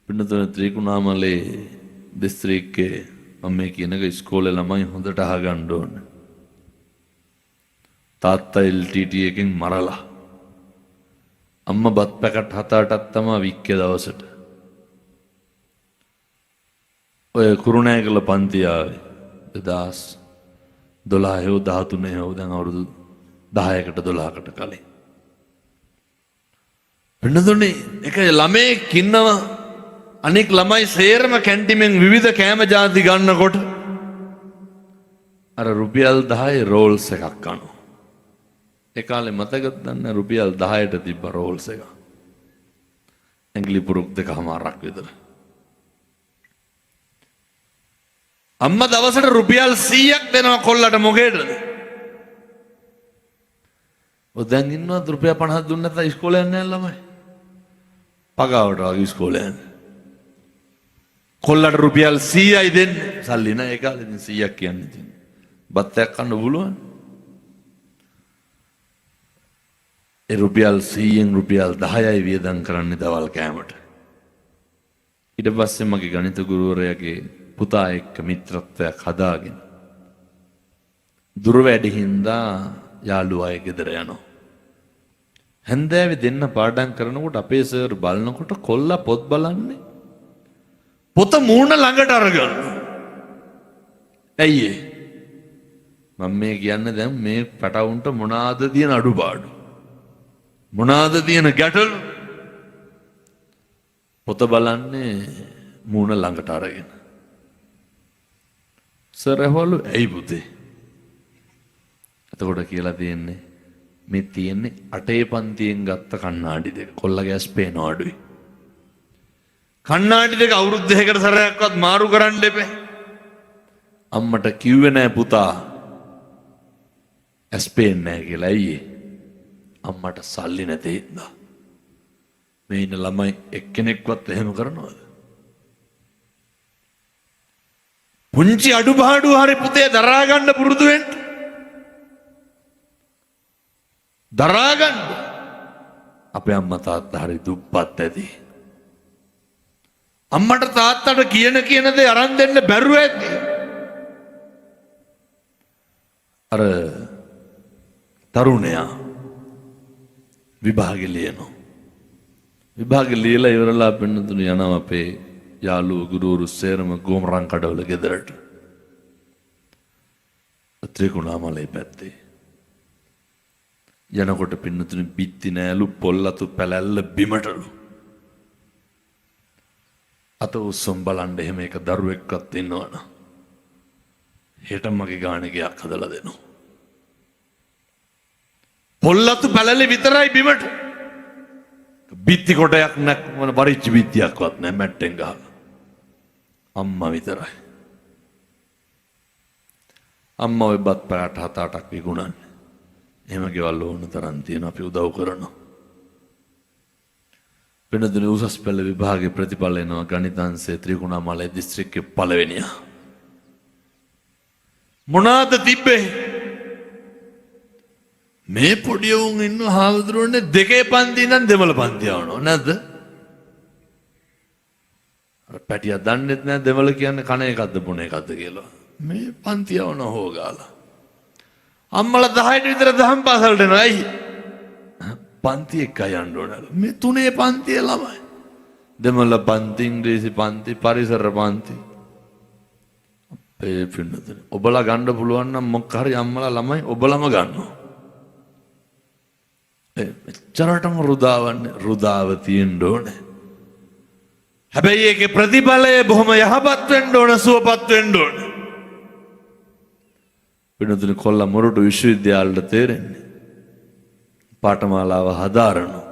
පින්නතුන ත්‍රිකුණාමලේ දිස්ත්‍රික්කේ මම මේ කියනක ඉස්කෝලේ ළමයි හොඳට අහගන්න ඕනේ. තාත්තා LTT එකෙන් මරලා අම්මා බත් පැකට් 7-8ක් තමයි වික්කේ දවසට. ඔය කුරුණෑගල පන්ති ආවේ 2012 හෝ 13 හෝ දැන් අවුරුදු 10කට 12කට කලින්. පින්නතුනේ එක ළමයෙක් ඉන්නවා අනෙක් ළමයි සේරම කැන්ටිමෙන් විවිධ කෑම ජාති ගන්නකොට අර රුපියල් 10 රෝල්ස් එකක් කනවා. ඒ කාලේ මතකද දන්න රුපියල් 10ට තිබ්බ රෝල්ස් එක. ඇඟිලි පුරුක් දෙකමාරක් විතර. අම්මා දවසට රුපියල් 100ක් දෙනවා කොල්ලට මොකේද? ඔය දැන් ඉන්නවත් රුපියල් 50ක් දුන්නේ නැත්නම් ඉස්කෝලේ යන්නේ නැහැ ළමයි. පගාවට වගේ ඉස්කෝලේ යන්නේ. කොල්ලට රුපියල් 100යි දෙන්නේ. සල්ලි නැහැ ඒ කාලේ ඉතින් 100ක් කියන්නේ ඉතින්. බත්තයක් කන්න පුළුවන්. ඒ රුපියල් 100න් රුපියල් 10යි වියදම් කරන්නේ දවල් කෑමට. ඊට පස්සේ මගේ ගණිත ගුරුවරයාගේ පුතා එක්ක මිත්‍රත්වයක් හදාගෙන දුර වැඩි හින්දා යාළුවා අය ගෙදර යනවා. හැන්දෑවේ දෙන්න පාඩම් කරනකොට අපේ සර් බලනකොට කොල්ලා පොත් බලන්නේ. පොත මූණ ළඟට අරගෙන. ඇයි ඒ? මම මේ කියන්නේ දැන් මේ පැටවුන්ට මොනවාද තියෙන අඩුපාඩු? මොනවාද තියෙන ගැටලු? පොත බලන්නේ මූණ ළඟට අරගෙන. සර් ඇහවලු ඇයි පුතේ? එතකොට කියලා තියෙන්නේ මේ තියෙන්නේ 8 පන්තියෙන් ගත්ත කණ්ණාඩි දෙක. කොල්ලගේ ඇස් පේනවා අඩුයි. කණ්ණාඩි දෙක අවුරුදු දෙකකට සැරයක්වත් මාරු කරන්න එපේ. අම්මට කිව්වේ නෑ පුතා ඇස් පේන්නේ නෑ කියලා. ඇයි? අම්මට සල්ලි නැති හින්දා. මේ ඉන්න ළමයි එක්කෙනෙක්වත් එහෙම කරනවද? පුංචි අඩුපාඩු හරි පුතේ දරා ගන්න පුරුදු වෙන්න. දරා ගන්න. අපේ අම්මා තාත්තා හරි දුප්පත් ඇති. අම්මට තාත්තට කියන දේ අරන් දෙන්න බැරුව ඇති. අර තරුණයා විභාගෙ ලියනවා. විභාගෙ ලියලා ඉවරලා පින්නතුණු යනවා අපේ යාළුවෝ ගුරුවරු සේරම ගෝමරන් කඩවල ගෙදරට. ත්‍රිකුණාමලේ පැත්තේ. යනකොට පින්නතුණු බිත්ති නෑලු පොල්ලතු පැලැල්ල බිමටලු. අත උස්සම් බලන්න එහෙම එක දරුවෙක්වත් ඉන්නවනම් හෙට මගේ ගානේ ගයක් හදලා දෙනවා. පොල්ලතු පැලැලි විතරයි බිමට. බිත්ති කොටයක් නැක්මන වරිච්ච බිත්තියක්වත් නැහැ මැට්ටෙන් ගහලා. අම්මා විතරයි. අම්මා ඔය බත් පැට 7-8ක් විකුණන්නේ. එහෙම ගෙවල් ඕන තරම් තියෙනවා අපි උදව් කරනවා. වෙනදින උසස් පෙළ විභාගයේ ප්‍රතිඵල එනවා ගණිතාංශයේ ත්‍රිකුණාමලේ දිස්ත්‍රික්කයේ පළවෙනියා. මොනවාද තිබ්බේ? මේ පොඩි උන් ඉන්න හාමුදුරුවනේ දෙකේ පන්ති ඉඳන් දෙමළ පන්ති යවනවා නැද්ද? අර පැටියා දන්නෙත් නෑ දෙමළ කියන්නේ කන එකක්ද බොන එකක්ද කියලා. මේ පන්ති යවන හොගාලා. අම්මලා 10ට විතර දහම් පාසලට එනවා. ඇයි? පන්ති එක යන්න ඕනලු. මේ තුනේ පන්තියේ ළමයි. දෙමළ පන්ති, ඉංග්‍රීසි පන්ති, පරිසර පන්ති. අපේ පින්නතුනේ ඔබලා ගන්න පුළුවන් නම් මොකක් හරි අම්මලා ළමයි ඔබලම ගන්නවා. එච්චරටම රුදාව තියෙන්න ඕනේ. හැබැයි ඒකේ ප්‍රතිඵලය බොහොම යහපත් වෙන්න ඕන, සුවපත් වෙන්න ඕන. පින්නතුනේ කොල්ලා මොරටු විශ්වවිද්‍යාලයට තේරෙන්නේ. පාඨමාලාව හදාරනවා.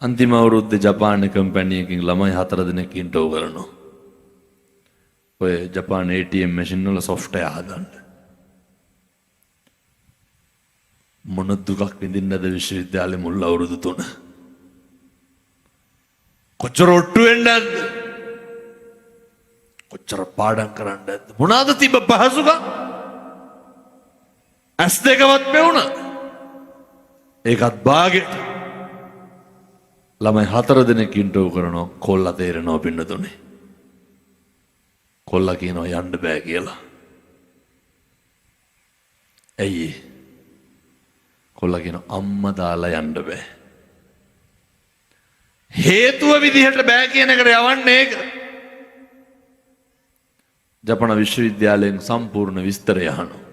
අන්තිම අවුරුද්දේ ජපානයේ කම්පැනි එකකින් ළමයි 4 දෙනෙක් ඉන්ටර්ව් කරනවා. ඔය ජපාන ATM මැෂින් වල සොෆ්ට්වෙයාර් හදන්න. මොන දුකක් විඳින්නද විශ්වවිද්‍යාලේ මුල් අවුරුදු 3. කොච්චර ඔට්ටු වෙන්නද? කොච්චර පාඩම් කරන්නද? මොනවාද තිබ්බ පහසුකම්? ඇස් දෙකවත් පෙවුණා. ඒකත් බාගෙට. ළමයි 4 දෙනෙක් ඉන්ටර්වයුව කරනවා කොල්ලා තේරෙනවා පින්නතුනේ. කොල්ලා කියනවා යන්න බෑ කියලා. ඇයි? කොල්ලා කියනවා අම්මා දාලා යන්න බෑ. හේතුව විදිහට බෑ කියන එකට යවන්නේ ඒක. ජපාන විශ්වවිද්‍යාලයෙන් සම්පූර්ණ විස්තරය අහනවා.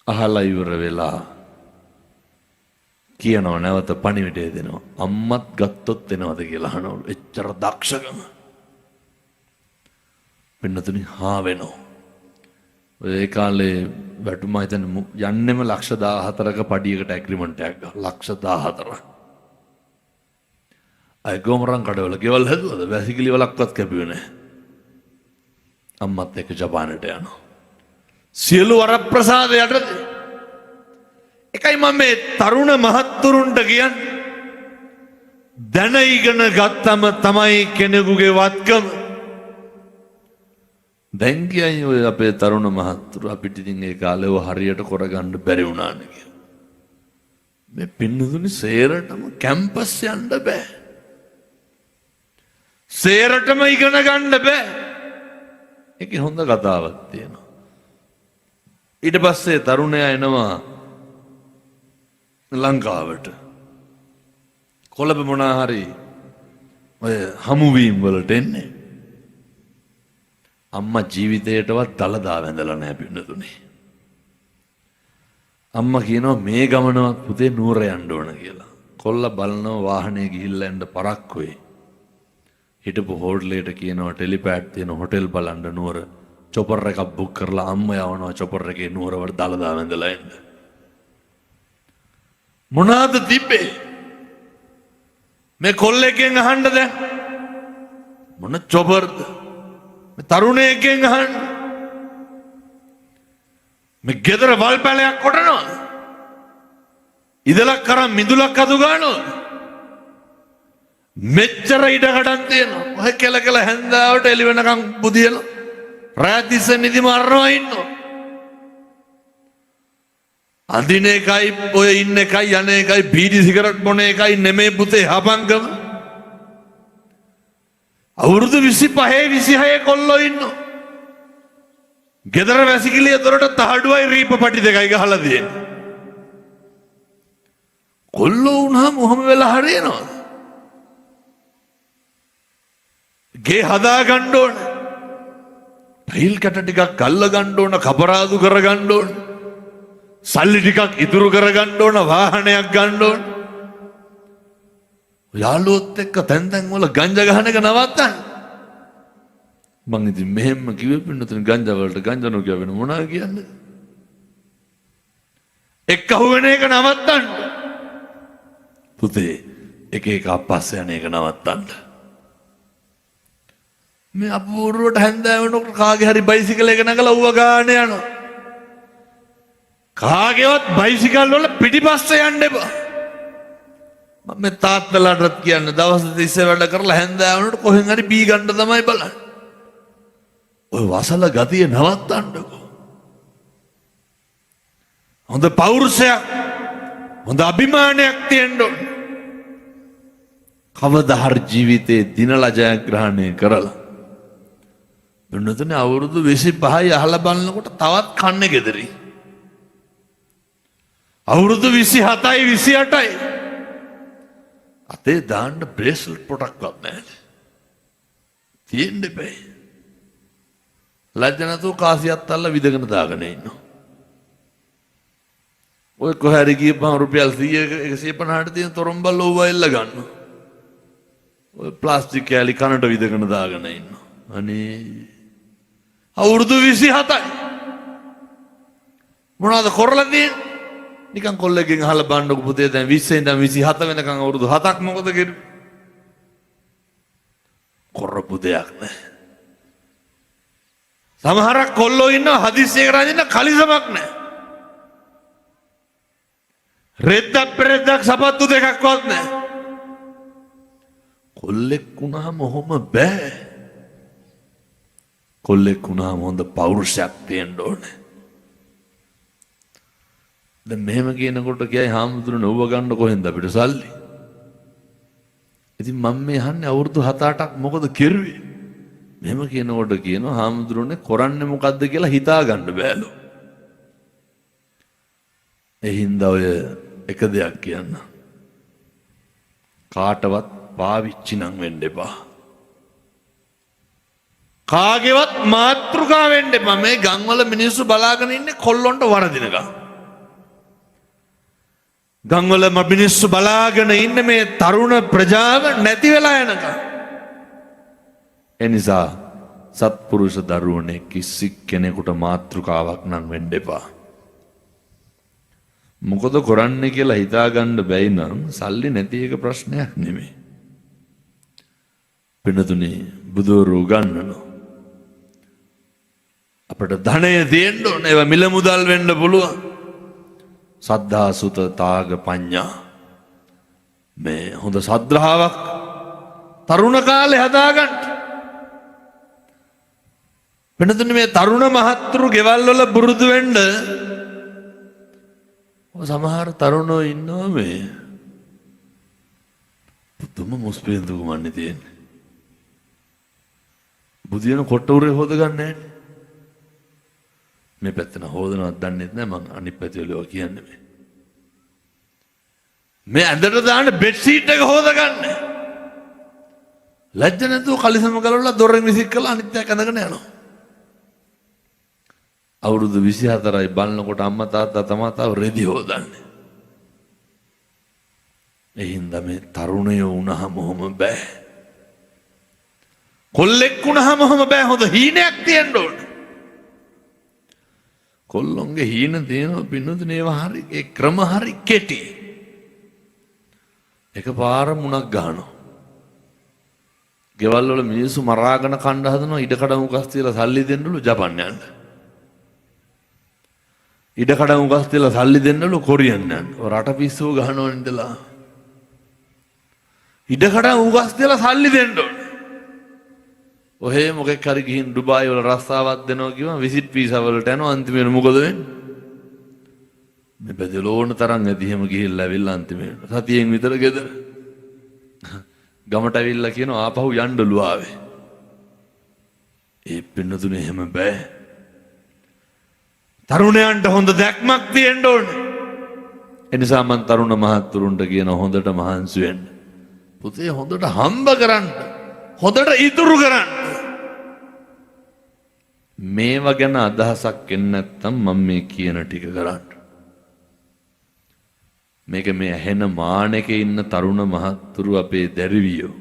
අහලා ඉවර වෙලා කියනවා නැවත පණිවිඩය දෙනවා. අම්මත් ගත්තොත් එනවද කියලා අහනවලු. එච්චර දක්ෂකම. පින්නතුනි හා වෙනවා. ඒ කාලේ වැටුම හිතන්න යන්නෙම ලක්ෂ 14ක පඩියකට ඇග්‍රීමන්ට් එකක් ගහලා ලක්ෂ 14ක්. අය ගොමරන් කඩවල ගෙවල් හැදුවද වැසිකිලි වලක්වත් කැපුවේ නැහැ. අම්මත් එක්ක ජපානයට යනවා. සියලු වරප්‍රසාද යටතේ. එකයි මම මේ තරුණ මහත්තුරුන්ට කියන්නේ දැන ඉගෙන ගත්තම තමයි කෙනෙකුගේ වත්කම. දැන් කියයි ඔය අපේ තරුණ මහත්තුරු අපිට ඉතින් ඒ කාලේව හරියට කරගන්න බැරි වුණානේ කියලා. මේ පින්නතුනි සේරටම කැම්පස් යන්න බෑ. සේරටම ඉගෙන ගන්න බෑ. ඒකේ හොඳ කතාවක් තියෙනවා. ඊට පස්සේ තරුණයා එනවා ලංකාවට. කොළඹ මොනා හරි ඔය හමුවීම් වලට එන්නේ. අම්මා ජීවිතේටවත් දලදා වැඳලා නැහැ පින්නතුනේ. අම්මා කියනවා මේ ගමනවත් පුතේ නුවර යන්න ඕන කියලා. කොල්ලා බලනවා වාහනේ ගිහිල්ලා යන්න පරක්කුවේ. හිටපු හෝටලේට කියනවා ටෙලිපෑඩ් තියෙන හොටෙල් බලන්න නුවර. චොපර් එකක් බුක් කරලා අම්මා යවනවා චොපර් එකේ නුවරවට දලදා වැඳලා එන්න. මොනවාද තිබ්බේ? මේ කොල්ලෙක්ගෙන් අහන්න දැන් මොන චොපර්ද? මේ තරුණයෙක්ගෙන් අහන්න. මේ ගෙදර වල් පැලයක් කොටනවා. ඉදලක් කරන් මිදුලක් අතු ගන්නවා. මෙච්චර ඉඩ කඩන් තියෙනවා. ඔය කෙල හැන්දාවට එළි වෙනකම් බුදියලා රාත් තිස්ස නිදි මරනවා ඉන්නවා. අදින එකයි ඔය ඉන්න එකයි යන එකයි බීඩි සිගරට් බොන එකයි නෙමේ පුතේ හපංගම. අවුරුදු 25 26 කොල්ලෝ ඉන්නවා. ගෙදර වැසිකිළිය දොරට තහඩුවයි රීප පටි දෙකයි ගහලා තියෙන්නේ. කොල්ලෝ වුණාම ඔහම වෙලා හරියනවා. ගේ හදා ගන්න ඕන. ටයිල් කැට ටිකක් අල්ල ගන්න ඕන, කපරාදු කර ගන්න ඕන. සල්ලි ටිකක් ඉතුරු කර ගන්න ඕන, වාහනයක් ගන්න ඕන. යාළුවොත් එක්ක තැන් වල ගංජා ගහන එක නවත්තන්න. මං ඉතින් මෙහෙම කිව්වේ පින්නතුනේ ගංජා වලට ගංජා නොකිය වෙන මොනවා කියන්නේ? එක්ක අහුවෙන එක නවත්තන්න. පුතේ එක එක අපස්ස යන එක නවත්තන්න. මේ අපූර්වට හැන්දෑව වෙනකොට කාගේ හරි බයිසිකල් එක නැගලා ඌව ගාන යනවා. කාගේවත් බයිසිකල් වල පිටිපස්සේ යන්න එපා. මම මේ තාත්තලාටත් කියන්නේ දවස් 30 වැඩ කරලා හැන්දෑව වෙනකොට කොහෙන් හරි බී ගන්න තමයි බලන්නේ. ඔය වසල ගතිය නවත්තන්නකෝ. හොඳ පෞරුෂයක්, හොඳ අභිමානයක් තියෙන්න ඕන. කවදා හරි ජීවිතේ දිනලා ජයග්‍රහණය කරලා වෙනතනේ අවුරුදු 25යි අහලා බලනකොට තවත් කන්නේ ගෙදරි. අවුරුදු 27යි 28යි අතේ දාන්න බ්‍රේස්ලට් පොටක්වත් නැහැ. තියෙන්න බෑ. ලැජ්ජ නැතුව කාසියක් අල්ල විදගෙන දාගෙන ඉන්නවා. ඔය කොහරි ගියපම රුපියල් 100 150ට තියෙන තොරම්බල් ඕව එල්ල ගන්නවා. ඔය ප්ලාස්ටික් කෑලි කනට විදගෙන දාගෙන ඉන්නවා. අනේ අවුරුදු 27යි මොනවද කරලා තියෙන්නේ? නිකන් කොල්ලෙක්ගෙන් අහලා බලන්නකො පුතේ දැන් 20 ඉඳන් 27 වෙනකන් අවුරුදු 7ක් මොකද කෙරුවේ? කරපු දෙයක් නෑ. සමහරක් කොල්ලෝ ඉන්නවා හදිස්සියක රඳින්න කලිසමක් නෑ. රෙද්දක් පෙරෙද්දක් සපත්තු දෙකක්වත් නෑ. කොල්ලෙක් වුණාම ඔහොම බෑ. කොල්ලෙක් වුණාම හොඳ පෞරුෂයක් තියෙන්න ඕනේ. දැන් මෙහෙම කියනකොට කියයි හාමුදුරනේ ඔව ගන්න කොහෙන්ද අපිට සල්ලි? ඉතින් මම මේ අහන්නේ අවුරුදු 7-8ක් මොකද කෙරුවේ? මෙහෙම කියනකොට කියනවා හාමුදුරනේ කරන්නේ මොකද්ද කියලා හිතා ගන්න බෑලු. ඒ හින්දා ඔය එක දෙයක් කියන්න. කාටවත් පාවිච්චි නම් වෙන්න එපා. කාගේවත් මාත්‍රිකා වෙන්න එපා. මේ ගම්වල මිනිස්සු බලාගෙන ඉන්නේ කොල්ලොන්ට වරදිනකම්. ගම්වල මිනිස්සු බලාගෙන ඉන්නේ මේ තරුණ ප්‍රජාව නැති වෙලා යනකම්. එනිසා සත්පුරුෂ දරුවනේ කිසි කෙනෙකුට මාත්‍රිකාවක් නම් වෙන්න එපා. මොකද කරන්නේ කියලා හිතාගන්න බැයි නම් සල්ලි නැති එක ප්‍රශ්නයක් නෙමෙයි. පින්නතුනේ බුදුවරු උගන්වනවා. අපට ධනය දෙන්න ඕන ඒවා මිල මුදල් වෙන්න පුළුවන්. සද්ධා සුත තාග පඤ්ඤා මේ හොඳ ශ්‍රද්ධාවක් තරුණ කාලේ හදාගන්න. වෙනතුනේ මේ තරුණ මහත්තුරු ගෙවල් වල බුරුදු වෙන්න සමහර තරුණෝ ඉන්නවා මේ පුදුම මුස්පේන්තුකමන්නේ තියෙන්නේ. බුදියන කොට උරේ හොද ගන්න නැහැ. මේ පැත්තන හොදනවත් දන්නෙත් නැහැ මං අනිත් පැත්තේ වල කියන්නේ මේ ඇඳට දාන්න බෙඩ් ෂීට් එක හොද ගන්න. ලැජ්ජ නැතුව කලිසම ගලවලා දොරෙන් විසික් කරලා අනිත් එක ඇඳගෙන යනවා. අවුරුදු 24යි බලනකොට අම්මා තාත්තා තමා තාව රෙදි හොදන්නේ. ඒ හින්දා මේ තරුණයෝ වුණාම ඔහොම බෑ. කොල්ලෙක් වුණාම ඔහොම බෑ. හොඳ හීනයක් තියෙන්න ඕන. කොල්ලොන්ගේ හීන තියෙනවා පින්නතුනේ ඒවා හරි ඒ ක්‍රම හරි කෙටි. එකපාර මුණක් ගහනවා. ගෙවල් වල මිනිස්සු මරාගෙන කණ්ඩ හදනවා ඉඩකඩ උකස් තියලා සල්ලි දෙන්නලු ජපන් යන්න. ඉඩකඩ උගස් තියලා සල්ලි දෙන්නලු කොරියන් යන්න. රට පිස්සුව ගහනවා ඉඳලා. ඉඩකඩ උගස් තියලා සල්ලි දෙන්න ඕන. ඔහේ මොකෙක් හරි ගිහින් ඩුබායි වල රස්සාවක් දෙනවා කිව්වම විසිට් වීසා වලට යනවා අන්තිමේට මොකද වෙන්නේ? මේ බෙදලෝන තරම් ඇදි එහෙම ගිහිල්ලා ඇවිල්ලා අන්තිමේට සතියෙන් විතර ගෙදර. ගමට ඇවිල්ලා කියනවා ආපහු යන්නලු ආවේ. ඒ පින්නතුනේ එහෙම බෑ. තරුණයන්ට හොඳ දැක්මක් තියෙන්න ඕනේ. එනිසා මම තරුණ මහත්තුරුන්ට කියන හොඳට මහන්සි වෙන්න. පුතේ හොඳට හම්බ කරන්න. හොඳට ඉතුරු කරන්න. මේවා ගැන අදහසක් එන්නේ නැත්නම් මම මේ කියන ටික කරන්න. මේක මේ ඇහෙන මානෙකේ ඉන්න තරුණ මහත්තුරු අපේ දැරිවියෝ.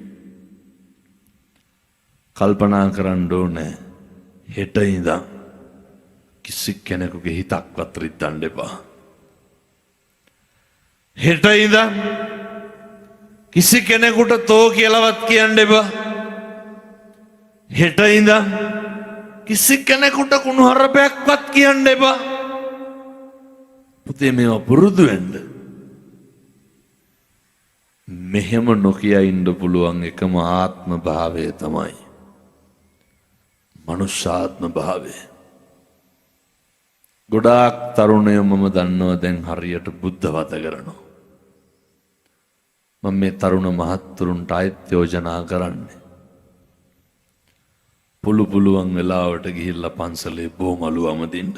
කල්පනා කරන්න ඕනේ හෙට ඉඳන් කිසි කෙනෙකුගේ හිතක්වත් රිද්දන්න එපා. හෙට ඉඳන් කිසි කෙනෙකුට තෝ කියලාවත් කියන්න එපා. හෙට ඉඳන් කිසි කෙනෙකුට කුණුහරුපයක්වත් කියන්න එපා. පුතේ මේවා පුරුදු වෙන්න. මෙහෙම නොකිය ඉන්න පුළුවන් එකම ආත්ම භාවය තමයි මනුෂ්‍යාත්ම භාවය. ගොඩාක් තරුණයෝ මම දන්නවා දැන් හරියට බුද්ධ වත කරනවා. මම මේ තරුණ මහත්තුරුන්ට අයත් යෝජනා කරන්නේ. පුළුවන් වෙලාවට ගිහිල්ලා පන්සලේ බොමලු අමදින්න.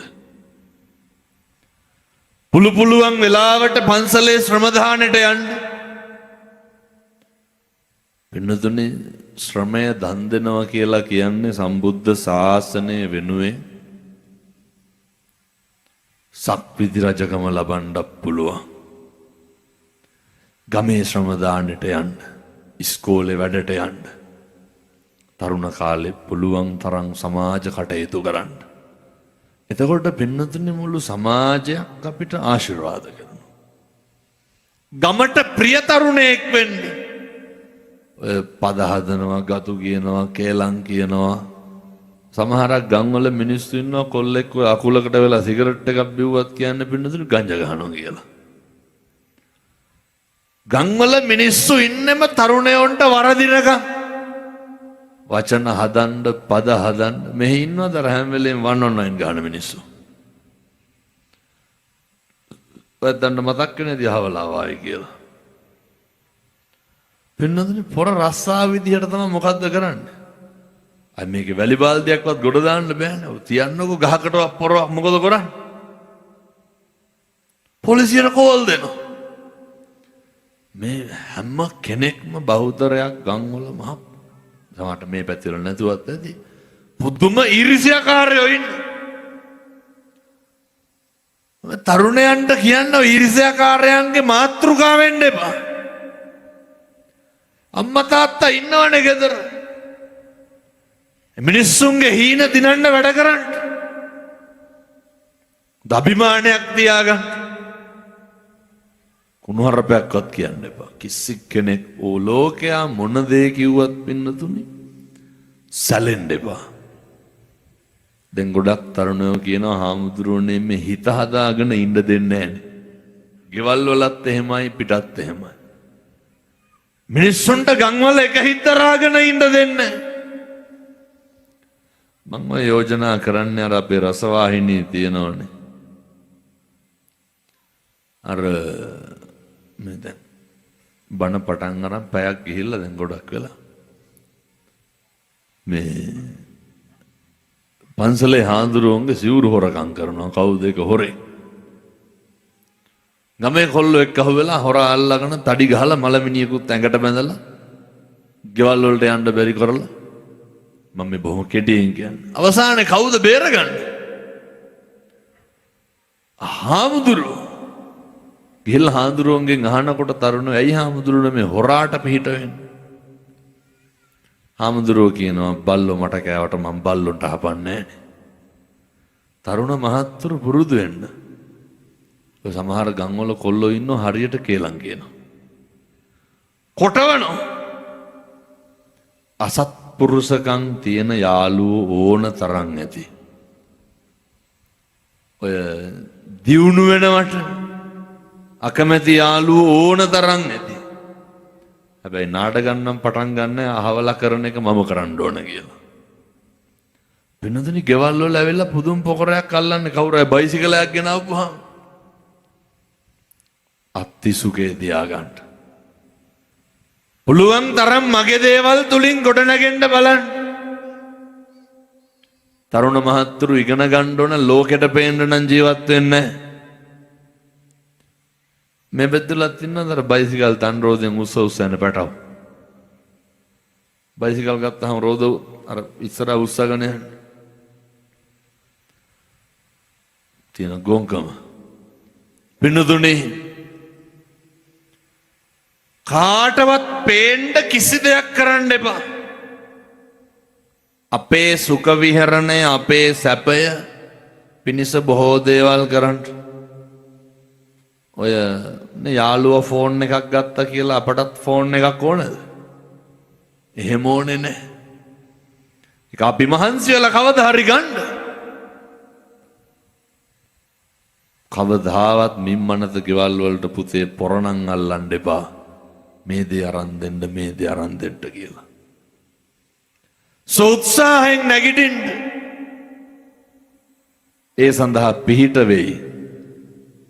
පුළුවන් වෙලාවට පන්සලේ ශ්‍රම දානෙට යන්න. පින්නතුනේ ශ්‍රමය දන් දෙනවා කියලා කියන්නේ සම්බුද්ධ ශාසනය වෙනුවෙන් සක්විති රජකම ලබන්නත් පුළුවන්. ගමේ ශ්‍රම දානෙට යන්න, ඉස්කෝලේ වැඩට යන්න. තරුණ කාලේ පුළුවන් තරම් සමාජ කටයුතු කරන්න. එතකොට පින්නතුනේ මුළු සමාජයක් අපිට ආශිර්වාද කරනවා. ගමට ප්‍රිය තරුණයෙක් වෙන්න. ඔය පද හදනවා, ගතු කියනවා, කේලම් කියනවා. සමහරක් ගම්වල මිනිස්සු ඉන්නවා කොල්ලෙක් ඔය අකුලකට වෙලා සිගරට් එකක් බිව්වත් කියන්නේ පින්නතුනේ ගංජා ගහනවා කියලා. ගම්වල මිනිස්සු ඉන්නෙම තරුණයන්ට වරදිනකම්. වචන හදන්න, පද හදන්න. මෙහි ඉන්නවද හැම වෙලේම 1online ගහන මිනිස්සු? ඔයයන්ට මතක් වෙන්නේ දිහවලා වායි කියලා. පින්නතුනි පොර රස්සා විදියට තමයි මොකද්ද කරන්නේ? අයි මේකේ වැලි බාල්දියක්වත් ගොඩ දාන්න බෑනේ. ඔය තියන්නකෝ ගහකට පොරක් මොකද කරන්නේ? පොලිසියට කෝල් දෙනවා. මේ හැම කෙනෙක්ම බෞද්ධරයක් ගම්වල මහ සමහරට මේ පැතිවල නැතුවත් ඇති. පුදුම ඊර්ෂ්‍යාකාරයෝ ඉන්නේ. තරුණයන්ට කියන්න ඊර්ෂ්‍යාකාරයන්ගේ මාතෘකාව වෙන්න එපා. අම්මා තාත්තා ඉන්නවනේ ගෙදර. මිනිස්සුන්ගේ හීන දිනන්න වැඩ කරන්න. අභිමානයක් තියාගන්න. කුණුහරුපයක්වත් කියන්න එපා. කිසි කෙනෙක් ඕ ලෝකයා මොන දේ කිව්වත් පින්නතුනි සැලෙන්න එපා. දැන් ගොඩක් තරුණයෝ කියනවා හාමුදුරුවනේ මේ හිත හදාගෙන ඉන්න දෙන්නේ නැහැනේ. ගෙවල් වලත් එහෙමයි පිටත් එහෙමයි. මිනිස්සුන්ට ගම්වල එක හිත දරාගෙන ඉන්න දෙන්නේ. මම යෝජනා කරන්නේ අර අපේ රසවාහිනී තියෙනවනේ. අර මේ දැන් බණ පටන් අරන් පැයක් ගිහිල්ලා දැන් ගොඩක් වෙලා මේ පන්සලේ හාමුදුරුවන්ගේ සිවුරු හොරකම් කරනවා. කවුද ඒක හොරේ? ගමේ කොල්ලෝ එක්ක අහුවෙලා හොරා අල්ලගෙන තඩි ගහලා මලමිනියකුත් ඇඟට බැඳලා ගෙවල් වලට යන්න බැරි කරලා මම මේ බොහොම කෙටියෙන් කියන්නේ. අවසානයේ කවුද බේරගන්නේ? හාමුදුරුවෝ. ගිහිල්ලා හාමුදුරුවන්ගෙන් අහනකොට තරුණයෝ ඇයි හාමුදුරුවෝ මේ හොරාට පිට වෙන්නේ? හාමුදුරුවෝ කියනවා බල්ලෝ මට කෑවට මම බල්ලොන්ට හපන්නේ නැහැ. තරුණ මහත්තුරු පුරුදු වෙන්න. ඔය සමහර ගම්වල කොල්ලෝ ඉන්නෝ හරියට කේලම් කියනවා. කොටවනවා. අසත්පුරුෂකම් තියෙන යාළුවෝ ඕන තරම් ඇති. ඔය දියුණු වෙනවට අකමැති යාළුවෝ ඕන තරම් ඇති. හැබැයි නාටකම් නම් පටන් ගන්න අහවලා කරන එක මම කරන්න ඕන කියලා. වෙනදනි ගෙවල් වල ඇවිල්ලා පුදුම පොකරයක් අල්ලන්නේ කවුරු හරි බයිසිකලයක් ගෙනාවුවාම අත්තිසුකේ තියාගන්න. පුළුවන් තරම් මගේ දේවල් තුලින් ගොඩනගෙන්න බලන්න. තරුණ මහත්තුරු ඉගෙන ගන්න ඕන ලෝකෙට පේන්න නම් ජීවත් වෙන්න. මේ බෙද්දලත් ඉන්නවද අර බයිසිකල් තන් රෝදෙන් උස්ස යන පැටව. බයිසිකල් ගත්තාම රෝද අර ඉස්සරහ උස්සගෙන යන. තියෙන ගොංකම. පින්නතුනේ කාටවත් පේන්න කිසි දෙයක් කරන්න එපා. අපේ සුඛ විහරණය අපේ සැපය පිණිස බොහෝ දේවල් කරන්න. ඔය යාළුවා ෆෝන් එකක් ගත්තා කියලා අපටත් ෆෝන් එකක් ඕනද? එහෙම ඕනේ නැහැ. ඒක අපි මහන්සි වෙලා කවදා හරි ගන්න. කවදාවත් මිම්මනත ගෙවල් වලට පුතේ පොරණම් අල්ලන්න එපා. මේ දේ අරන් දෙන්න මේ දේ අරන් දෙන්න කියලා. සෝත්සාහයෙන් නැගිටින්න. ඒ සඳහා පිහිට වෙයි.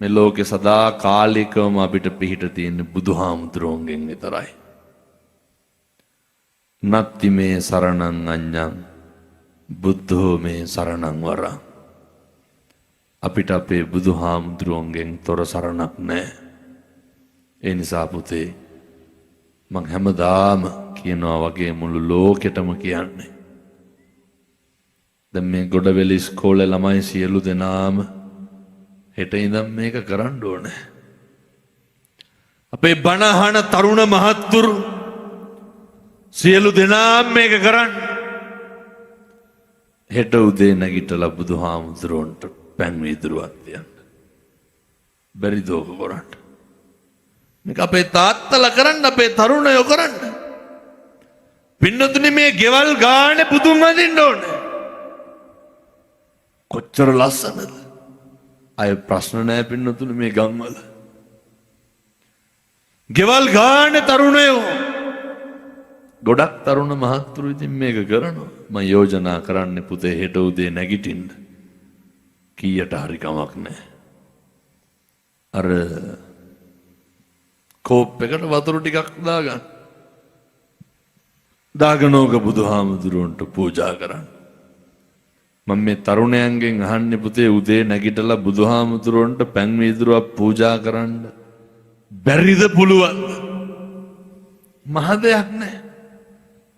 මේ ලෝකේ සදා කාලිකවම අපිට පිහිට තියෙන බුදුහාමුදුරුවන්ගෙන් විතරයි. නත්ති මේ සරණං අඤ්ඤං බුද්ධෝ මේ සරණං වරං. අපිට අපේ බුදුහාමුදුරුවන්ගෙන් තොර සරණක් නැහැ. ඒ නිසා පුතේ මං හැමදාම කියනවා වගේ මුළු ලෝකෙටම කියන්නේ. දැන් මේ ගොඩවැලි ඉස්කෝලේ ළමයි සියලු දෙනාම හෙට ඉඳන් මේක කරන්න ඕනේ. අපේ බණ අහන තරුණ මහත්තුරු සියලු දෙනාම මේක කරන්න. හෙට උදේ නැගිටලා බුදුහාමුදුරුවන්ට පැන් වීදුරුවක් තියන්න. බැරි දෝක කරන්න. මේක අපේ තාත්තලා කරන්න අපේ තරුණයෝ කරන්න. පින්නතුනි මේ ගෙවල් ගානේ පුදුම වදින්න ඕනේ. කොච්චර ලස්සනද? අය ප්‍රශ්න නැහැ පින්නතුනි මේ ගම්වල. ගෙවල් ගානේ තරුණයෝ ගොඩක් තරුණ මහත්තුරු ඉතින් මේක කරනවා. මම යෝජනා කරන්නේ පුතේ හෙට උදේ නැගිටින්න. කීයට හරි කමක් නැහැ. අර කෝප් එකට වතුර ටිකක් දාගන්න. දාගනෝක බුදුහාමුදුරුවන්ට පූජා කරන්න. මම මේ තරුණයන්ගෙන් අහන්නේ පුතේ උදේ නැගිටලා බුදුහාමුදුරුවන්ට පැන් වීදුරුවක් පූජා කරන්න බැරිද පුළුවන්? මහ දෙයක් නෑ.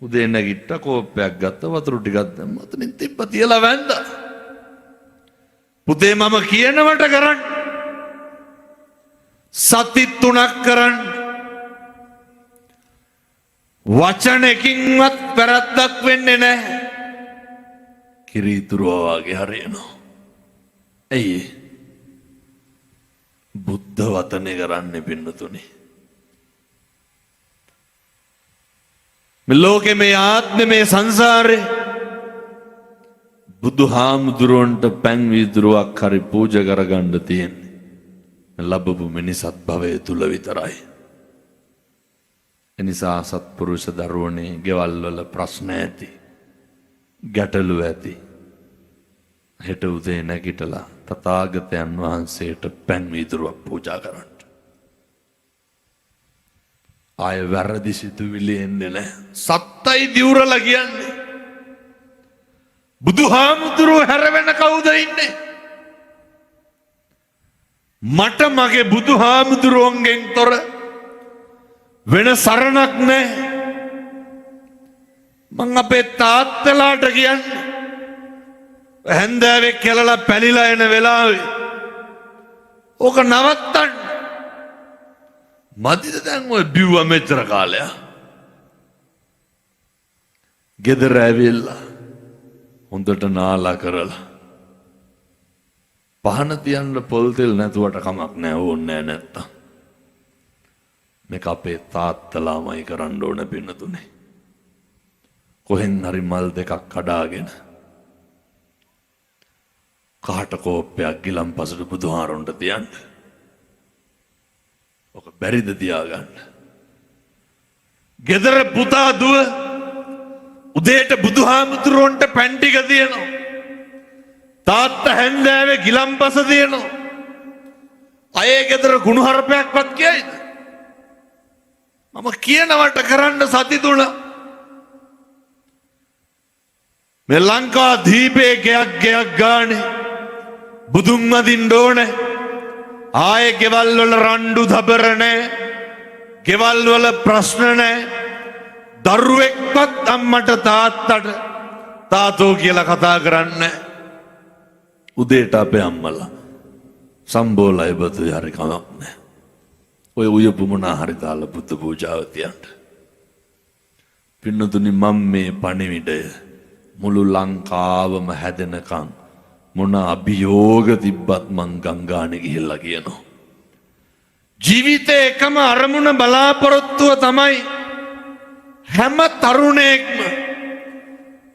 උදේ නැගිට්ට කෝප්පයක් ගත්ත වතුර ටිකක් දැම්ම අතනින් තිබ්බ තියලා වැන්දා. පුතේ මම කියනවට කරන්න. සති 3ක් කරන්න. වචනකින්වත් වැරද්දක් වෙන්නේ නැහැ. කිරීතුරුවා වගේ හරියනවා. ඇයි බුද්ධ වතනේ කරන්නේ පින්නතුනේ? මේ ලෝකේ මේ ආත්මේ මේ සංසාරේ බුදුහාමුදුරුවන්ට පැන් වීදුරුවක් හරි පූජා කරගන්න තියෙන්නේ ලැබපු මිනිසත් භවයේ තුල විතරයි. එනිසා සත්පුරුෂ දරුවනේ ගෙවල් වල ප්‍රශ්න ඇති, ගැටලු ඇති. හෙට උදේ නැගිටලා තථාගතයන් වහන්සේට පැන් වීදුරුවක් පූජා කරන්න. ආය වැරදි සිතුවිලි එන්නේ නැහැ. සත්තයි දිවුරලා කියන්නේ. බුදුහාමුදුරුවෝ හැරවෙන කවුද ඉන්නේ? මට මගේ බුදුහාමුදුරුවන්ගෙන් තොර වෙන සරණක් නැහැ. මං අපේ තාත්තලාට කියන්නේ හැන්දෑවේ කෙලලා පැලිලා එන වෙලාවේ ඕක නවත්තන්න. මදිද දැන් ඔය බිව්ව මෙච්චර කාලයක්. ගෙදර ඇවිල්ලා හොඳට නාලා කරලා පහන තියන්න පොල් තෙල් නැතුවට කමක් නැහැ. ඕනේ නැත්තම් මේක අපේ තාත්තලාමයි කරන්න ඕන පින්නතුනේ. කොහෙන් හරි මල් දෙකක් කඩාගෙන කාට කෝප්පයක් ගිලම්පසට බුදුහාරොන්ට තියන්න. ඔක බැරිද තියාගන්න? ගෙදර පුතා දුව උදේට බුදුහාමුදුරුවන්ට පැන් ටික දෙනවා. තාත්තා හැන්දෑවේ ගිලම්පස දෙනවා. අයේ ගෙදර කුණුහරුපයක්වත් කියයිද? මම කියනවට කරන්න සති 3. මේ ලංකා දීපේ ගයක් ගානේ බුදුන් වදින්න ඕනේ. ආයේ ගෙවල් වල රණ්ඩු දබර නැහැ. ගෙවල් වල ප්‍රශ්න නැහැ. දරුවෙක්වත් අම්මට තාත්තට තාතෝ කියලා කතා කරන්නේ. උදේට අපේ අම්මලා සම්බෝලයි බතුයි හරි කමක් නැහැ. ඔය උයපු මොනා හරි දාලා බුද්ධ පූජාව තියන්න. පින්නතුනි මම මේ පණිවිඩය මුළු ලංකාවම හැදෙනකන් මොන අභියෝග තිබ්බත් මං ගංගානේ ගිහිල්ලා කියනවා. ජීවිතේ එකම අරමුණ බලාපොරොත්තුව තමයි හැම තරුණයෙක්ම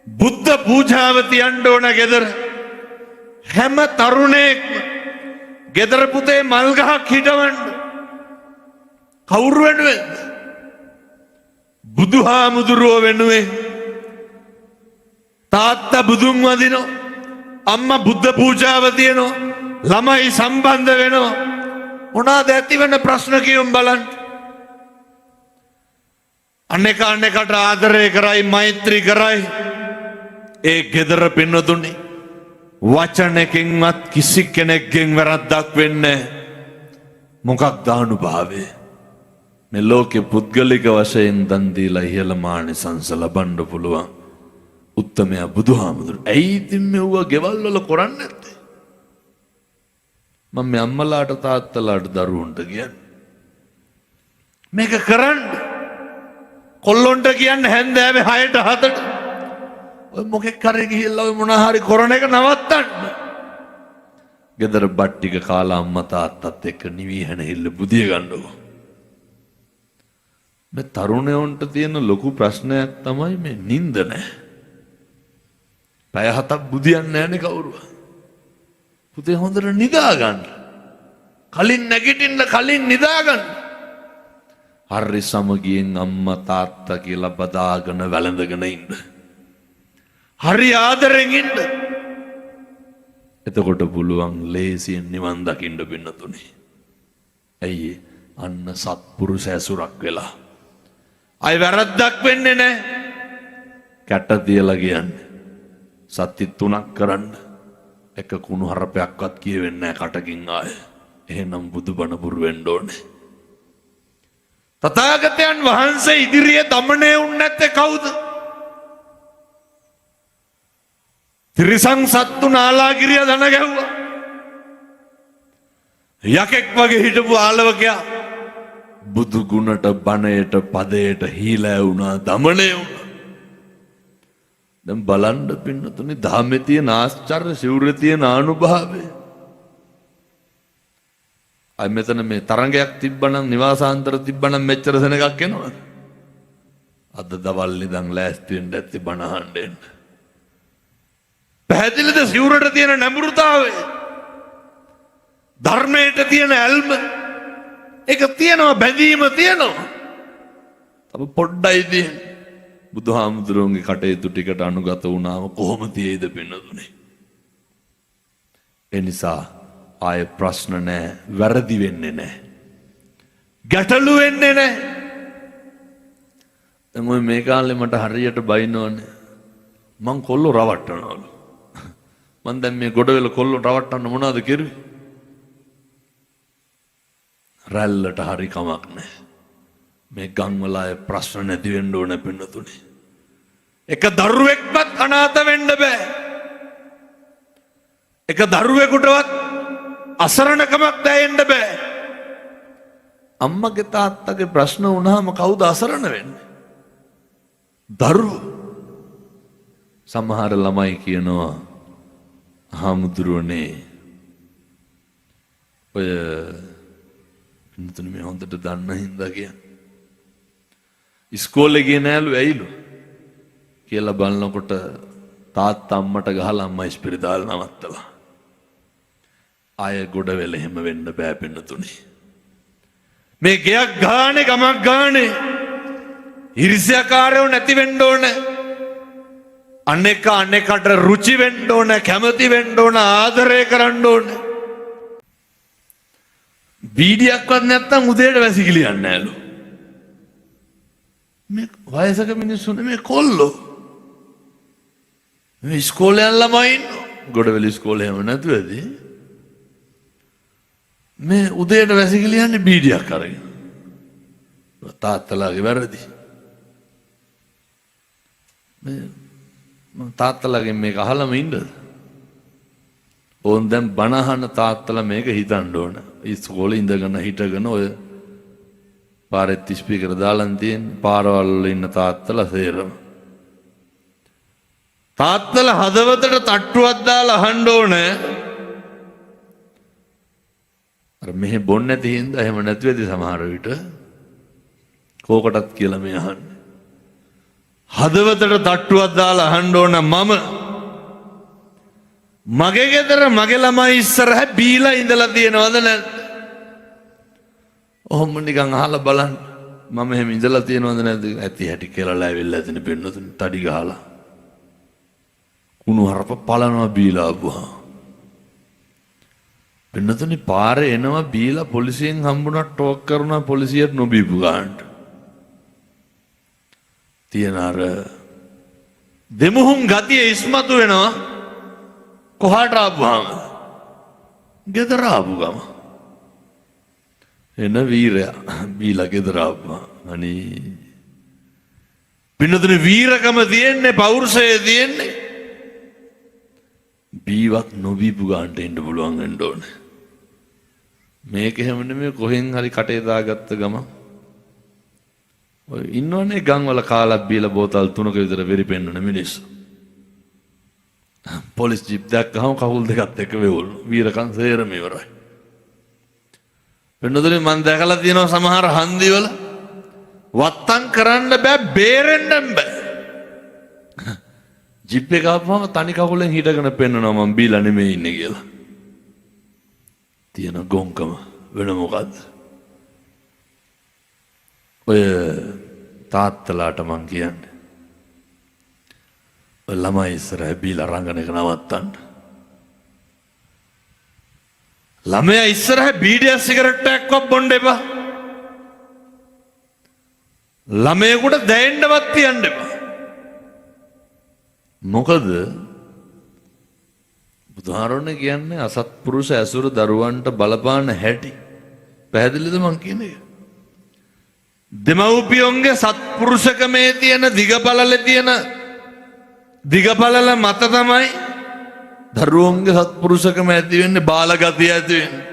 බුද්ධ පූජාව තියන්න ඕන ගෙදර. හැම තරුණයෙක්ම ගෙදර පුතේ මල් ගහක් හිටවන්න. කවුරු වෙනුවෙන්ද? බුදුහාමුදුරුවෝ වෙනුවෙන්. තාත්තා බුදුන් වදිනවා. අම්මා බුද්ධ පූජාව තියනවා. ළමයි සම්බන්ධ වෙනවා. මොනවාද ඇති වෙන ප්‍රශ්න කියමු බලන්න. අනේකට ආදරය කරයි මෛත්‍රී කරයි. ඒ ගෙදර පින්නතුනි වචනකින්වත් කිසි කෙනෙක්ගෙන් වැරද්දක් වෙන්නේ මොකක්ද අනුභවය? මේ ලෝකේ පුද්ගලික වශයෙන් දන් දීලා ඉහළ මානසංස ලබන්න පුළුවන් උත්තමයා බුදුහාමුදුරු. ඇයි ඉතින් මෙව්ව ගෙවල් වල කරන්නේ නැත්තේ? මම මේ අම්මලාට තාත්තලාට දරුවන්ට කියන්නේ මේක කරන්න. කොල්ලොන්ට කියන්නේ හැන්දෑවේ 6ට 7ට ඔය මොකෙක් හරි ගිහිල්ලා ඔය මොන හරි කරන එක නවත්තන්න. ගෙදර බත් ටික කාලා අම්මා තාත්තත් එක්ක නිවිහන හිල්ල බුදිය ගන්නකො. මේ තරුණයන්ට තියෙන ලොකු ප්‍රශ්නයක් තමයි මේ නිින්ද නැහැ. පැය 7ක් බුදියන්නේ නැහැනේ කවුරුව. පුතේ හොඳට නිදා ගන්න. කලින් නැගිටින්න කලින් නිදා ගන්න. හරි සමගියෙන් අම්මා තාත්තා කියලා බදාගෙන වැළඳගෙන ඉන්න. හරි ආදරෙන් ඉන්න. එතකොට පුළුවන් ලේසියෙන් නිවන් දකින්න පින්නතුනේ. ඇයි අන්න සත්පුරුෂ ඇසුරක් වෙලා. අය වැරද්දක් වෙන්නේ නැහැ. කැට තියලා කියන්නේ සත්‍ය 3ක් කරන්න එක කුණු හරපයක්වත් කියවෙන්නේ නැහැ කටකින් ආය. එහෙනම් බුදුබණ බුරු වෙන්න ඕනේ. තථාගතයන් වහන්සේ ඉදිරියේ දමණය වුනේ නැත්තේ කවුද? ත්‍රිසං සත්තු නාලාගිරිය දන ගැහුවා. යකෙක් වගේ හිටපු ආලවකයා බුදු ගුණට බණයට පදයට හීලා වුණා දමණය වුණා. දැන් බලන්න පින්නතුනි ධම්මේ තියෙන ආශ්චර්ය සිවුරේ තියෙන අනුභවය. අය මෙතන මේ තරංගයක් තිබ්බනම් නිවාසාන්තර තිබ්බනම් මෙච්චර සෙනගක් එනවද? අද දවල් ඉඳන් ලෑස්ති වෙන්න ඇත්තේ බණ අහන්න එන්න. පැහැදිලිද සිවුරට තියෙන නැඹුරුතාවය? ධර්මයට තියෙන ඇල්ම ඒක තියෙනවා බැඳීම තියෙනවා. තව පොඩ්ඩයි තියෙන්නේ. බුදුහාමුදුරුවන්ගේ කටයුතු ටිකට අනුගත වුණාම කොහොම තියෙයිද පින්නතුනේ? ඒ නිසා ආය ප්‍රශ්න නැහැ, වැරදි වෙන්නේ නැහැ, ගැටලු වෙන්නේ නැහැ. දැන් ඔය මේ කාලේ මට හරියට බයිනෝනේ මං කොල්ලෝ රවට්ටනවලු. මං දැන් මේ ගොඩවෙල කොල්ලෝ රවට්ටන්න මොනවද කරුවේ? රැල්ලට හරි කමක් නැහැ. මේ ගම්වල අය ප්‍රශ්න නැති වෙන්න ඕන පින්නතුනේ. එක දරුවෙක්වත් අනාථ වෙන්න බෑ. එක දරුවෙකුටවත් අසරණකමක් දැයෙන්න බෑ. අම්මගේ තාත්තගේ ප්‍රශ්න වුණාම කවුද අසරණ වෙන්නේ? දරුවෝ. සමහර ළමයි කියනවා හාමුදුරුවනේ ඔය පින්නතුනේ මේ හොඳට දන්න හින්දා කියන්නේ ඉස්කෝලේ ගියේ නෑලු ඇයිලු කියලා බලනකොට තාත්තා අම්මට ගහලා අම්මා ඉස්පිරිතාල නවත්තලා. ආය ගොඩ වෙල එහෙම වෙන්න බෑ පින්නතුනේ. මේ ගයක් ගානේ ගමක් ගානේ ඉරිසියාකාරයෝ නැති වෙන්න ඕනේ. අනෙකට රුචි වෙන්න ඕනේ, කැමති වෙන්න ඕනේ, ආදරය කරන්න ඕනේ. බීඩියක්වත් නැත්තම් උදේට වැසිකිලියන්නේ නෑලු. මේ වයසක මිනිස්සුනේ මේ කොල්ලෝ. මේ ඉස්කෝලේ යන ළමයි ඉන්නවා. ගොඩවැල ඉස්කෝලේ හැම නැතුව ඇති. මේ උදේට වැසිකිලියන්නේ බීඩියක් අරගෙන. තාත්තලාගේ වැරදි. මේ තාත්තලාගෙන් මේක අහලම ඉන්නද? ඕන් දැන් බණ අහන තාත්තලා මේක හිතන්න ඕන. ඉස්කෝලේ ඉඳගෙන හිටගෙන ඔය පාරෙත් ස්පීකර් දාලා තියෙන පාරවල් වල ඉන්න තාත්තලා සේරම. තාත්තලා හදවතට තට්ටුවක් දාලා අහන්න ඕනේ. අර මෙහෙ බොන්නේ නැති හින්දා එහෙම නැති වෙදි සමහර විට කෝකටත් කියලා මේ අහන්නේ. හදවතට තට්ටුවක් දාලා අහන්න ඕන මගේ ගෙදර මගේ ළමයි ඉස්සරහ බීලා ඉඳලා තියෙනවද නැද්ද? ඔහොම නිකන් අහලා බලන්න. මම එහෙම ඉඳලා තියෙනවද නැද්ද? ඇති හැටි කියලා ඇවිල්ලා ඇතිනේ පින්නතුනේ තඩි ගහලා. කුණු හරප පලනවා බීලා ආවුවා. පින්නතුනේ පාරේ එනවා බීලා පොලිසියෙන් හම්බුණා ටෝක් කරනවා පොලිසියට නොබීපු ගන්නට. තියෙන අර දෙමුහුම් ගතිය ඉස්මතු වෙනවා කොහාට ආවම ගෙදර ආපු ගම එන වීරයා බීලා ගෙදර ආවා. අනේ පින්නතුනේ වීරකම තියෙන්නේ පෞරුෂය තියෙන්නේ බීවත් නොබීපු ගන්නට එන්න පුළුවන් වෙන්න ඕනේ. මේක එහෙම නෙමෙයි කොහෙන් හරි කටේ දාගත්ත ගම ඔය ඉන්නෝනේ ගම්වල කාලක් බීලා බෝතල් 3ක විතර වෙරි පෙන්නන මිනිස්සු. පොලිස් ජීප් දැක්කහම කකුල් දෙකත් එක්ක වෙවුල් වීරකම් සේරම ඉවරයි. වෙනදොලේ මම දැකලා තියෙනවා සමහර හන්දිවල වත්තම් කරන්න බෑ බේරෙන්න බෑ. ජීප් එක ආපුවම තනි කකුලෙන් හිටගෙන පෙන්නනවා මම බීලා නෙමෙයි ඉන්නේ කියලා. තියෙන ගොංකම වෙන මොකද්ද? ඔය තාත්තලාට මං කියන්නේ ඔය ළමයි ඉස්සරහ බීලා රංගන එක නවත්තන්න. ළමයා ඉස්සරහ බීඩියක් සිගරට් එකක්වත් බොන්න එපා. ළමයෙකුට දැයෙන්නවත් තියන්න එපා. මොකද බුදුහාරෝනේ කියන්නේ අසත්පුරුෂ ඇසුර දරුවන්ට බලපාන හැටි. පැහැදිලිද මං කියන එක? දෙමව්පියොන්ගේ සත්පුරුෂකමේ තියෙන දිගපළලේ තියෙන දිගපළල මත තමයි දරුවන්ගේ සත්පුරුෂකම ඇති වෙන්නේ, බාලගතිය ඇති වෙන්නේ.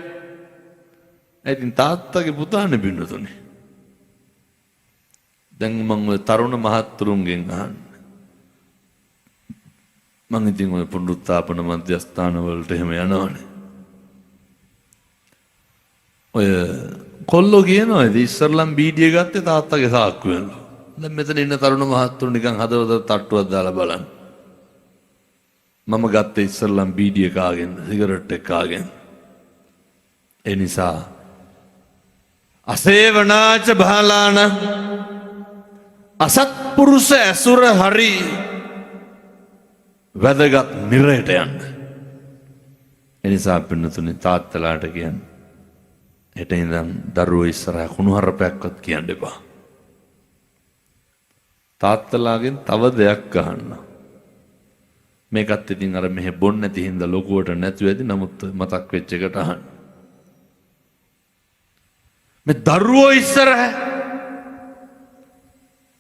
ඉතින් තාත්තගේ පුතානේ බින්නතුනේ. දැන් මම ඔය තරුණ මහත්තුරුන්ගෙන් අහන්නේ. මම ඉතින් ඔය පුනරුත්ථාපන මධ්‍යස්ථාන වලට එහෙම යනවනේ. ඔය කොල්ලෝ කියනවා ඉතින් ඉස්සරලම් බීඩිය ගත්තේ තාත්තගේ සාක්කුවෙන්ලු. දැන් මෙතන ඉන්න තරුණ මහත්තුරු නිකන් හදවත තට්ටුවක් දාලා බලන්න. මම ගත්තේ ඉස්සරලම් බීඩිය කාගෙන, සිගරට් එක කාගෙන. ඒ නිසා අසේවනාච බහලාන අසත්පුරුෂ ඇසුර හරි වැදගත් නිරයට යන්න. එනිසා පින්නතුනි තාත්තලාට කියන්න හෙට ඉඳන් දරුවෝ ඉස්සරහා කුණුහරුපයක්වත් කියන්න එපා. තාත්තලාගෙන් තව දෙයක් අහන්න. මේකත් ඉතින් අර මෙහෙ බොන්න නැති හින්දා ලොකුවට නැතුව ඇති, නමුත් මතක් වෙච්ච එකට අහන්න. මේ දරුවෝ ඉස්සරහා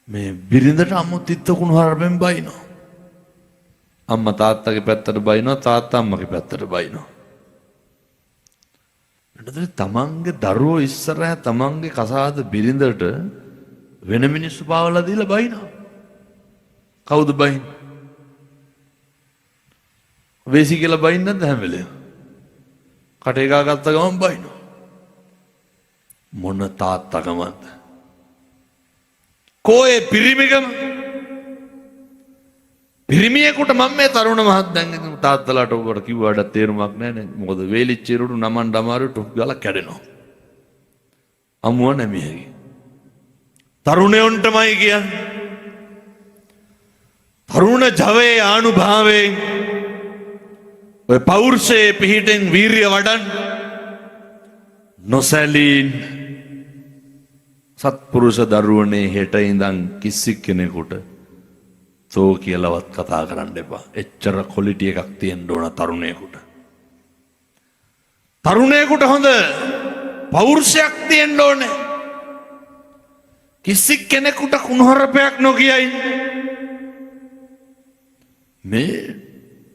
මේ බිරිඳට අමුතිත්ත කුණුහරුපෙන් බයිනවා. අම්මා තාත්තගේ පැත්තට බයිනවා, තාත්තා අම්මගේ පැත්තට බයිනවා. එතකොට තමන්ගේ දරුවෝ ඉස්සරහා තමන්ගේ කසාද බිරිඳට වෙන මිනිස්සු පාවලා දීලා බයිනවා. කවුද බයින්නේ? වේසි කියලා බයින්නේ නැද්ද හැම වෙලේම? කටේ ගා ගත්ත ගමන් බයිනවා. මොන තාත්තකමද? කොහේ පිරිමිකම? පිරිමියෙකුට මම මේ තරුණ මහත් දැන් තාත්තලාට ඔකට කිව්වට තේරුමක් නැහැ නේ. මොකද වේලිච්චේරුට නමන් ඩමාරු ටොක් ගාලා කැඩෙනවා. අමුව නැමියගේ. තරුණයොන්ටමයි කියන්නේ. තරුණ ජවයේ ආනුභාවයෙන් ඔය පෞරුෂයේ පිහිටෙන් වීරිය වඩන් නොසැලීන් සත්පුරුෂ දරුවනේ හෙට ඉඳන් කිසි කෙනෙකුට තෝ කියලාවත් කතා කරන්න එපා. එච්චර ක්වොලිටි එකක් තියෙන්න ඕන තරුණයෙකුට. තරුණයෙකුට හොඳ පෞරුෂයක් තියෙන්න ඕනේ. කිසි කෙනෙකුට කුණුහරුපයක් නොකියයි. මේ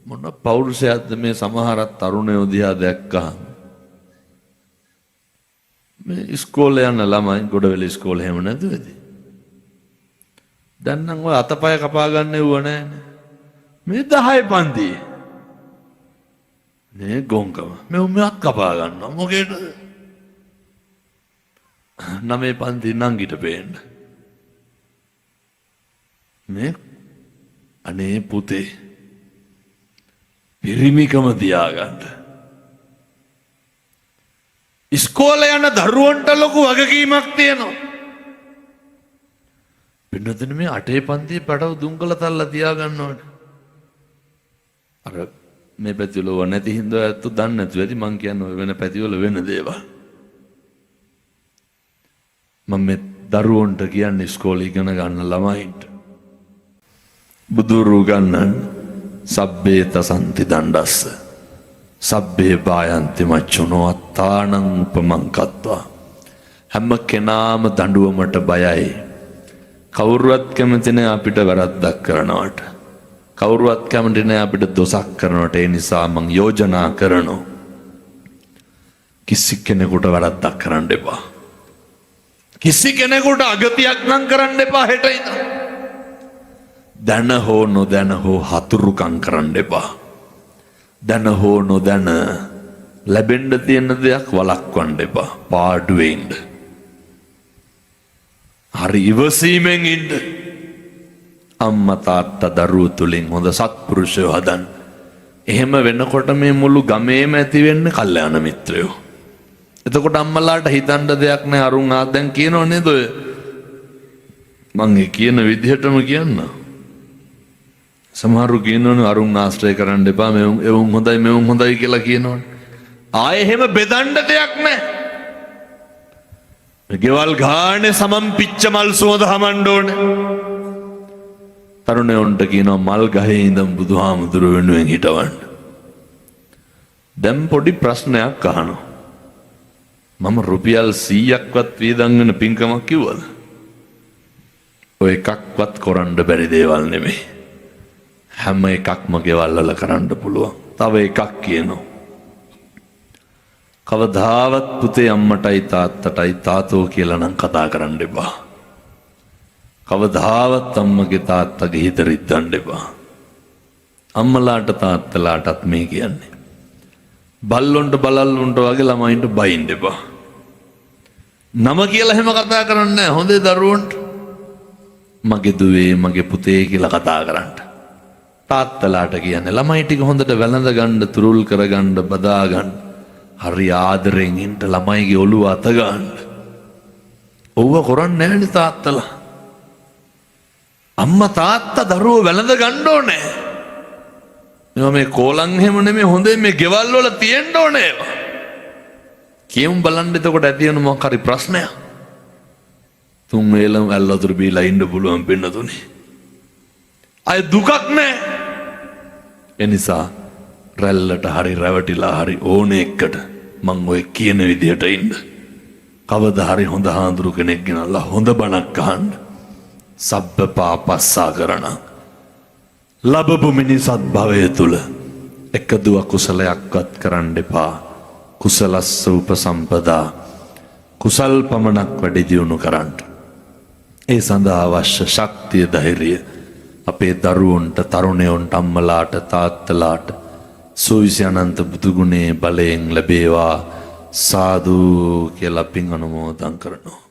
මොන පෞරුෂයක්ද මේ? සමහර තරුණයෝ දිහා දැක්කහම මේ ඉස්කෝලේ යන ළමයි, ගොඩවැලි ඉස්කෝලේ හැම නැද්ද? දැන් නම් ඔය අතපය කපා ගන්න එව්ව නෑනේ. මේ 10 පන්තියේ නේ ගොංකම මෙත් කපා ගන්නවා. මොකේද? 9 පන්ති නංගිට පේන්න. මේ අනේ පුතේ පිරිමිකම තියාගන්න. ඉස්කෝලේ යන දරුවන්ට ලොකු වගකීමක් තියෙනවා. පින්නතන මේ 8 පන්තියේ පැටව දුම්කල තල්ලා තියාගන්න ඕනේ. අර මේ පැතිවල නැති හින්දා ඇත්ත දන්නේ නැතුව ඇති. මං කියන්නේ වෙන පැතිවල වෙන දේවල්. මම මේ දරුවන්ට කියන්නේ ඉස්කෝලේ ඉගෙන ගන්න ළමයින්ට බුදුරු ගන්නන් සබ්බේ තසන්ති දණ්ඩස්ස සබ්බේ බායන්ති මච්චුනෝ අත්තානං උපමංකත්වා. හැම කෙනාම දඬුවමට බයයි. කවුරුවත් කැමති නැහැ අපිට වැරද්දක් කරනවට. කවුරුවත් කැමති නැහැ අපිට දොසක් කරනවට. ඒ නිසා මං යෝජනා කරනවා කිසි කෙනෙකුට වැරද්දක් කරන්න එපා. කිසි කෙනෙකුට අගතියක් නම් කරන්න එපා. හෙට ඉඳන් දැන හෝ නොදැන හෝ හතුරුකම් කරන්න එපා. දැන හෝ නොදැන ලැබෙන්න තියෙන දෙයක් වළක්වන්න එපා. පාඩුවේ ඉන්න. හරි ඉවසීමෙන් ඉන්න. අම්මා තාත්තා දරුවෝ තුලින් හොඳ සත්පුරුෂයෝ හදන්න. එහෙම වෙනකොට මේ මුළු ගමේම ඇති වෙන්නේ කල්යාණ මිත්‍රයෝ. එතකොට අම්මලාට හිතන්න දෙයක් නැහැ. අරුන් ආදැන් කියනෝ නේද ඔය? මං ඒ කියන විදිහටම කියන්න. සමහරු කියනවනේ අරුන් ආශ්‍රය කරන්න එපා. මෙවුන් හොඳයි මෙවුන් හොඳයි කියලා කියනවනේ. ආයේ එහෙම බෙදන්න දෙයක් නැහැ. ගෙවල් ගානේ සමම් පිච්ච මල් සුවඳ හමන්න ඕනේ. තරුණයොන්ට කියනවා මල් ගහේ ඉඳන් බුදුහාමුදුරුවෝ වෙනුවෙන් හිටවන්න. දැන් පොඩි ප්‍රශ්නයක් අහනවා. මම රුපියල් 100ක්වත් වියදම් වෙන පින්කමක් කිව්වද? ඔය එකක්වත් කරන්න බැරි දේවල් නෙමෙයි. හැම එකක්ම ගෙවල් වල කරන්න පුළුවන්. තව එකක් කියනවා. කවදාවත් පුතේ අම්මටයි තාත්තටයි තාතෝ කියලා නම් කතා කරන්න එපා. කවදාවත් අම්මගේ තාත්තගේ හිත රිද්දන්න එපා. අම්මලාට තාත්තලාටත් මේ කියන්නේ. බල්ලොන්ට බලල්ලොන්ට වගේ ළමයින්ට බයින්න එපා. නම කියලා එහෙම කතා කරන්නේ නැහැ. හොඳේ දරුවන්ට මගේ දුවේ මගේ පුතේ කියලා කතා කරන්න. තාත්තලාට කියන්නේ ළමයි ටික හොඳට වැළඳ ගන්න, තුරුල් කරගන්න, බදා ගන්න. හරි ආදරෙන් ඉන්න ළමයිගේ ඔළුව අත ගන්න. ඔව්ව කරන්නේ නැහැනේ තාත්තලා. අම්මා තාත්තා දරුවෝ වැළඳ ගන්න ඕනේ. මේවා මේ කෝලම් එහෙම නෙමෙයි හොඳේ මේ ගෙවල් වල තියෙන්න ඕනේ ඒවා. කියමු බලන්න එතකොට ඇති වෙන මොකක් හරි ප්‍රශ්නයක්. තුන් වේලම ඇල්ලතුරු බීලා ඉන්න පුළුවන් පින්නතුනේ. අය දුකක් නැහැ. ඒ නිසා රැල්ලට හරි රැවටිලා හරි ඕනේ එක්කට මං ඔය කියන විදිහට ඉන්න. කවදා හරි හොඳ හාඳුරු කෙනෙක් ගෙනල්ලා හොඳ බණක් අහන්න. සබ්බ පාපස්සා කරන ලැබපු මිනිසත් භවය තුල එකදු අකුසලයක්වත් කරන්න එපා. කුසලස්ස උපසම්පදා කුසල් පමණක් වැඩි දියුණු කරන්න. ඒ සඳහා අවශ්‍ය ශක්තිය ධෛර්යය අපේ දරුවන්ට තරුණයන්ට අම්මලාට තාත්තලාට සෝවිසි අනන්ත බුදුගුණේ බලයෙන් ලැබේවා. සාදු කියලා පින් අනුමෝදන් කරනවා.